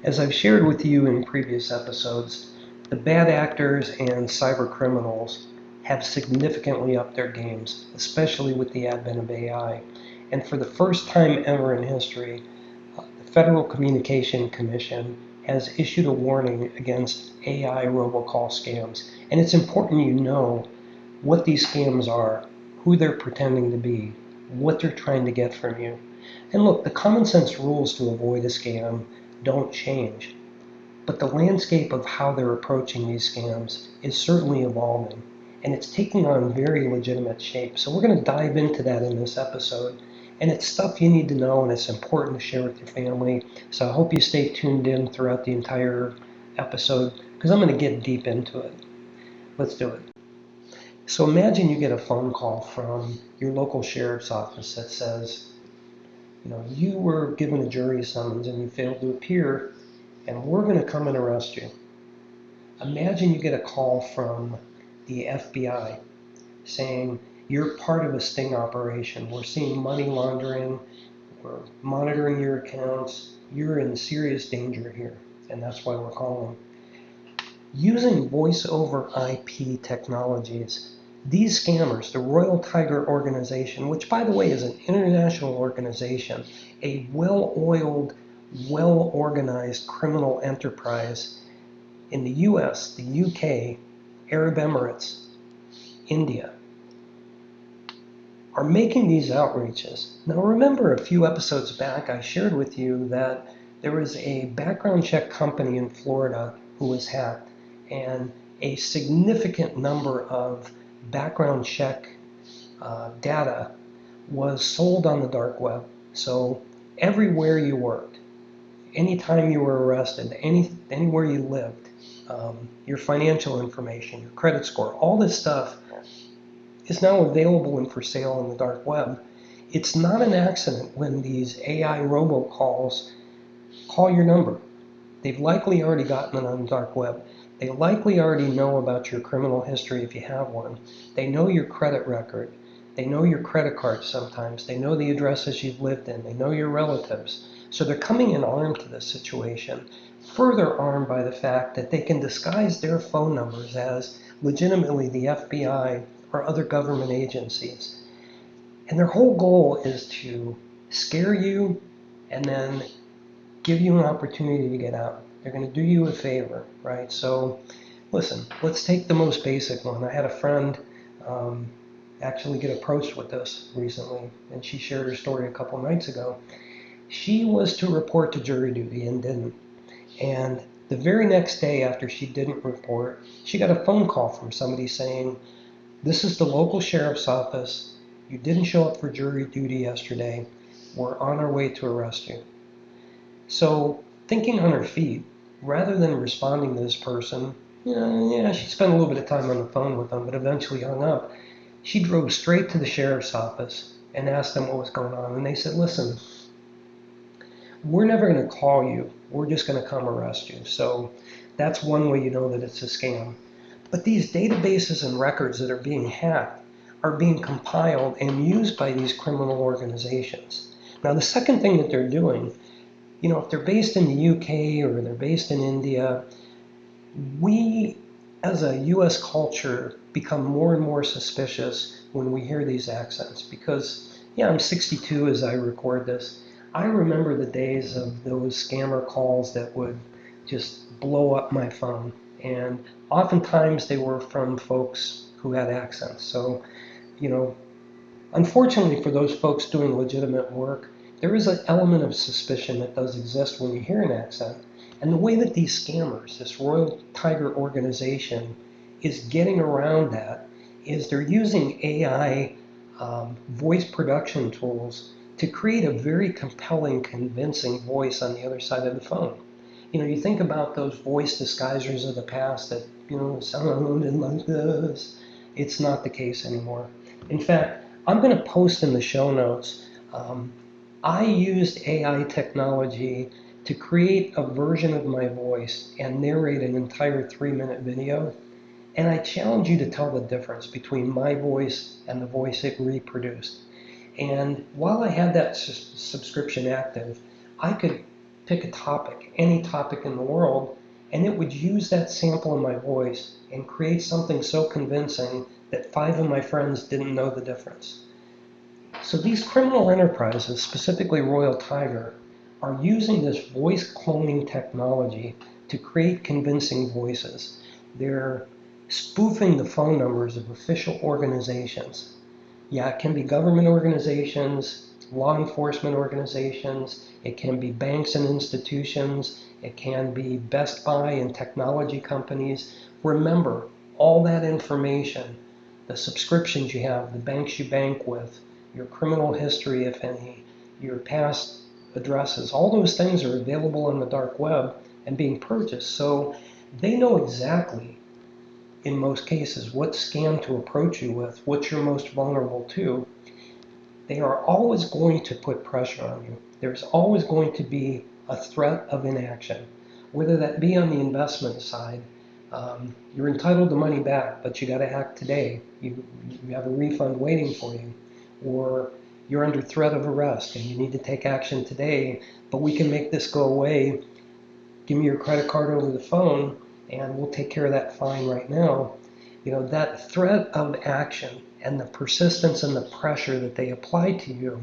As I've shared with you in previous episodes, the bad actors and cyber criminals have significantly upped their games, especially with the advent of AI. And for the first time ever in history, the Federal Communication Commission has issued a warning against AI robocall scams. And it's important you know what these scams are, who they're pretending to be, what they're trying to get from you. And look, the common sense rules to avoid a scam don't change, but the landscape of how they're approaching these scams is certainly evolving, and it's taking on very legitimate shape. So we're going to dive into that in this episode, and it's stuff you need to know, and it's important to share with your family. So I hope you stay tuned in throughout the entire episode, because I'm going to get deep into it. Let's do it. So imagine you get a phone call from your local sheriff's office that says, you were given a jury summons and you failed to appear, and we're going to come and arrest you. Imagine you get a call from the FBI saying you're part of a sting operation. We're seeing money laundering. We're monitoring your accounts. You're in serious danger here, and that's why we're calling. Using voice over IP technologies, these scammers, the Royal Tiger Organization, which by the way is an international organization, a well-oiled, well-organized criminal enterprise in the US, the UK, Arab Emirates, India, are making these outreaches. Now remember, a few episodes back I shared with you that there was a background check company in Florida who was hacked, and a significant number of background check data was sold on the dark web. So everywhere you worked, anytime you were arrested, anywhere you lived, your financial information, your credit score, all this stuff is now available and for sale on the dark web. It's not an accident when these AI robocalls call your number. They've likely already gotten it on the dark web. They likely already know about your criminal history if you have one. They know your credit record. They know your credit cards sometimes. They know the addresses you've lived in. They know your relatives. So they're coming in armed to this situation, further armed by the fact that they can disguise their phone numbers as legitimately the FBI or other government agencies. And their whole goal is to scare you and then give you an opportunity to get out. They're going to do you a favor, right? So listen, let's take the most basic one. I had a friend actually get approached with this recently, and she shared her story a couple nights ago. She was to report to jury duty and didn't. And the very next day after she didn't report, she got a phone call from somebody saying, "This is the local sheriff's office. You didn't show up for jury duty yesterday. We're on our way to arrest you." So thinking on her feet, rather than responding to this person, she spent a little bit of time on the phone with them, but eventually hung up. She drove straight to the sheriff's office and asked them what was going on. And they said, "Listen, we're never going to call you. We're just going to come arrest you." So that's one way you know that it's a scam. But these databases and records that are being hacked are being compiled and used by these criminal organizations. Now, the second thing that they're doing, if they're based in the UK or they're based in India, we as a US culture become more and more suspicious when we hear these accents because, I'm 62 as I record this. I remember the days of those scammer calls that would just blow up my phone. And oftentimes they were from folks who had accents. So, unfortunately for those folks doing legitimate work, there is an element of suspicion that does exist when you hear an accent. And the way that these scammers, this Royal Tiger organization, is getting around that is they're using AI voice production tools to create a very compelling, convincing voice on the other side of the phone. You think about those voice disguisers of the past that, sounded like this. It's not the case anymore. In fact, I'm going to post in the show notes. I used AI technology to create a version of my voice and narrate an entire 3-minute video. And I challenge you to tell the difference between my voice and the voice it reproduced. And while I had that subscription active, I could pick a topic, any topic in the world, and it would use that sample in my voice and create something so convincing that 5 of my friends didn't know the difference. So these criminal enterprises, specifically Royal Tiger, are using this voice cloning technology to create convincing voices. They're spoofing the phone numbers of official organizations. Yeah, it can be government organizations, law enforcement organizations, it can be banks and institutions, it can be Best Buy and technology companies. Remember, all that information, the subscriptions you have, the banks you bank with, your criminal history, if any, your past addresses, all those things are available on the dark web and being purchased. So they know exactly, in most cases, what scam to approach you with, what you're most vulnerable to. They are always going to put pressure on you. There's always going to be a threat of inaction, whether that be on the investment side. You're entitled to money back, but you got to act today. You have a refund waiting for you. Or you're under threat of arrest and you need to take action today, but we can make this go away. Give me your credit card over the phone and we'll take care of that fine right now. You know, that threat of action and the persistence and the pressure that they apply to you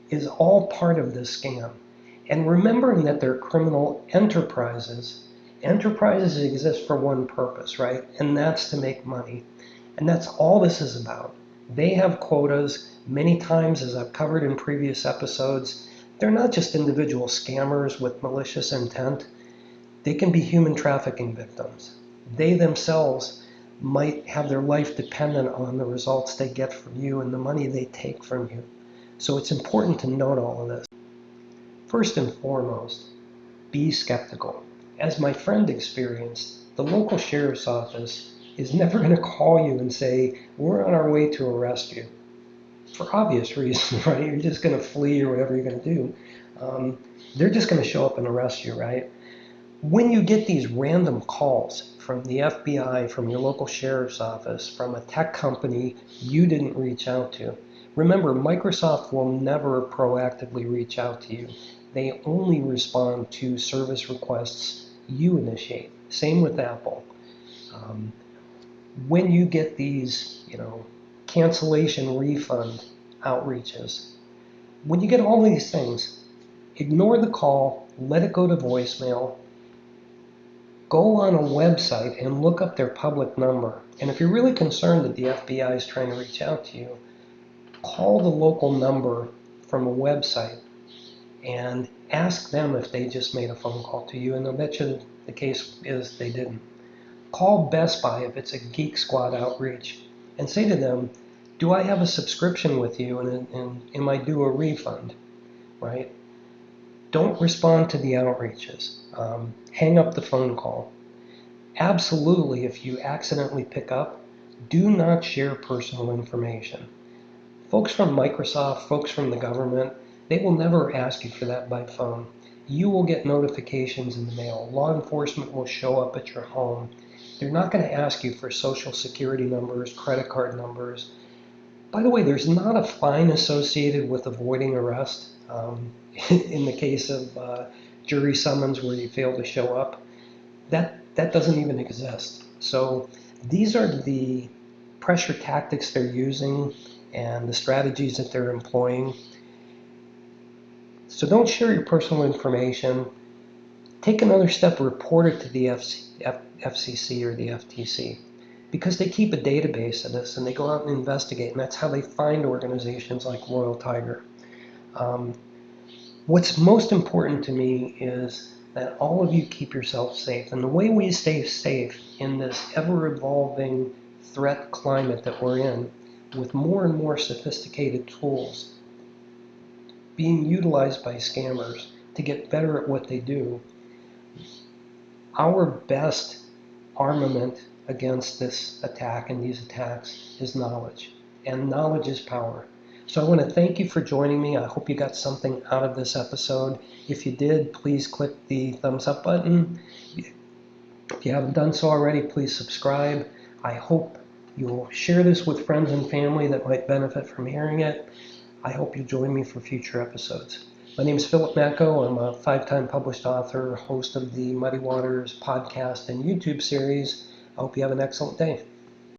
is all part of this scam. And remembering that they're criminal enterprises, enterprises exist for one purpose, right? And that's to make money. And that's all this is about. They have quotas. Many times, as I've covered in previous episodes, they're not just individual scammers with malicious intent. They can be human trafficking victims. They themselves might have their life dependent on the results they get from you and the money they take from you. So it's important to note all of this. First and foremost, be skeptical. As my friend experienced, the local sheriff's office is never going to call you and say, we're on our way to arrest you. For obvious reasons, right? You're just going to flee or whatever you're going to do. They're just going to show up and arrest you, right? When you get these random calls from the FBI, from your local sheriff's office, from a tech company you didn't reach out to, remember, Microsoft will never proactively reach out to you. They only respond to service requests you initiate. Same with Apple. When you get these, cancellation refund outreaches, when you get all these things, ignore the call, let it go to voicemail, go on a website and look up their public number. And if you're really concerned that the FBI is trying to reach out to you, call the local number from a website and ask them if they just made a phone call to you, and they'll bet you the case is they didn't. Call Best Buy if it's a Geek Squad outreach and say to them, do I have a subscription with you and am I due a refund, right? Don't respond to the outreaches. Hang up the phone call. Absolutely, if you accidentally pick up, do not share personal information. Folks from Microsoft, folks from the government, they will never ask you for that by phone. You will get notifications in the mail. Law enforcement will show up at your home. They're not going to ask you for social security numbers, credit card numbers. By the way, there's not a fine associated with avoiding arrest in the case of jury summons where you fail to show up. That doesn't even exist. So these are the pressure tactics they're using and the strategies that they're employing. So don't share your personal information. Take another step, report it to the FCC or the FTC, because they keep a database of this and they go out and investigate, and that's how they find organizations like Royal Tiger. What's most important to me is that all of you keep yourself safe. And the way we stay safe in this ever-evolving threat climate that we're in, with more and more sophisticated tools being utilized by scammers to get better at what they do, our best armament against this attack and these attacks is knowledge. And knowledge is power. So I want to thank you for joining me. I hope you got something out of this episode. If you did, please click the thumbs up button. If you haven't done so already, please subscribe. I hope you'll share this with friends and family that might benefit from hearing it. I hope you'll join me for future episodes. My name is Philip Macko. I'm a 5-time published author, host of the Muddy Waters podcast and YouTube series. I hope you have an excellent day.